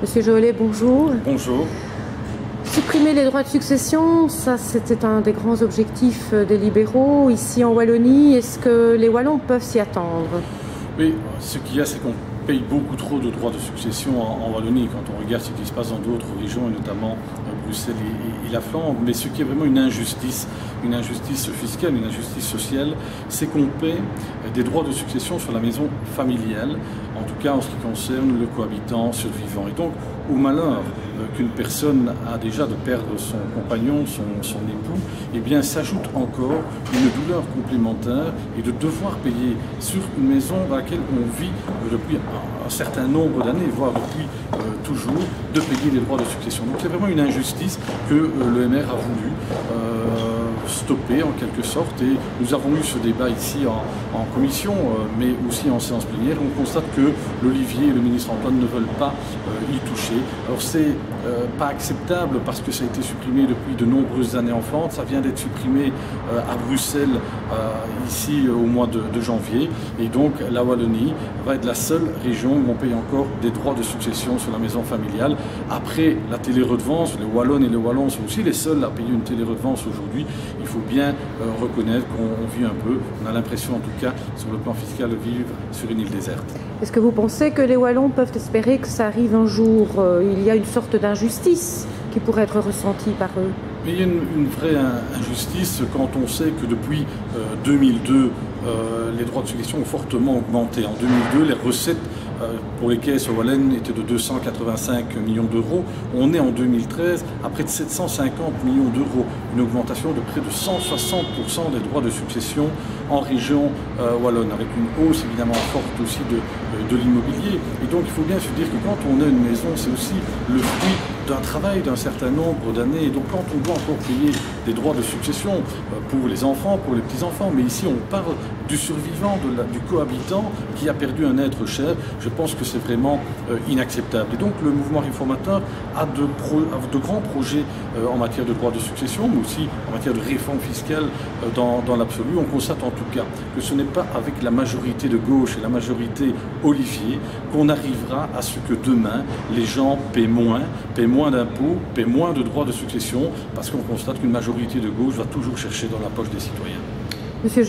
Monsieur Jolet, bonjour. Bonjour. Supprimer les droits de succession, ça c'était un des grands objectifs des libéraux ici en Wallonie. Est-ce que les Wallons peuvent s'y attendre? Oui, ce qu'il y a, c'est qu'on paye beaucoup trop de droits de succession en Wallonie quand on regarde ce qui se passe dans d'autres régions, et notamment Bruxelles et la Flandre. Mais ce qui est vraiment une injustice fiscale, une injustice sociale, c'est qu'on paie des droits de succession sur la maison familiale, en tout cas en ce qui concerne le cohabitant survivant. Et donc, au malheur qu'une personne a déjà de perdre son compagnon, son époux, eh bien s'ajoute encore une douleur complémentaire et de devoir payer sur une maison dans laquelle on vit depuis un certain nombre d'années, voire depuis toujours, de payer les droits de succession. Donc c'est vraiment une injustice que le MR a voulu stopper en quelque sorte, et nous avons eu ce débat ici en commission, mais aussi en séance plénière. On constate que l'Olivier et le ministre Antoine ne veulent pas y toucher. Alors c'est pas acceptable parce que ça a été supprimé depuis de nombreuses années en Flandre. Ça vient d'être supprimé à Bruxelles ici au mois de janvier, et donc la Wallonie va être la seule région où on paye encore des droits de succession sur la maison familiale. Après la télé-redevance, les Wallonnes et les Wallons sont aussi les seuls à payer une télé-redevance aujourd'hui. Il faut bien reconnaître qu'on vit un peu, on a l'impression en tout cas sur le plan fiscal de vivre sur une île déserte. Est-ce que vous pensez que les Wallons peuvent espérer que ça arrive un jour? Il y a une sorte d'injustice qui pourrait être ressentie par eux. Mais il y a une vraie injustice quand on sait que depuis 2002, les droits de succession ont fortement augmenté. En 2002, les recettes pour les caisses wallonnes étaient de 285 millions d'euros. On est en 2013 à près de 750 millions d'euros, une augmentation de près de 160% des droits de succession en région wallonne, avec une hausse évidemment forte aussi de l'immobilier. Et donc il faut bien se dire que quand on a une maison, c'est aussi le fruit d'un travail d'un certain nombre d'années. Et donc quand on doit encore payer des droits de succession pour les enfants, pour les petits-enfants, mais ici on parle du survivant, du cohabitant qui a perdu un être cher, je pense que c'est vraiment inacceptable. Et donc le mouvement réformateur a de grands projets en matière de droits de succession, mais aussi en matière de réforme fiscale dans l'absolu. On constate en tout cas que ce n'est pas avec la majorité de gauche et la majorité Olivier qu'on arrivera à ce que demain les gens paient moins d'impôts, paient moins de droits de succession, parce qu'on constate qu'une majorité de gauche va toujours chercher dans la poche des citoyens. Monsieur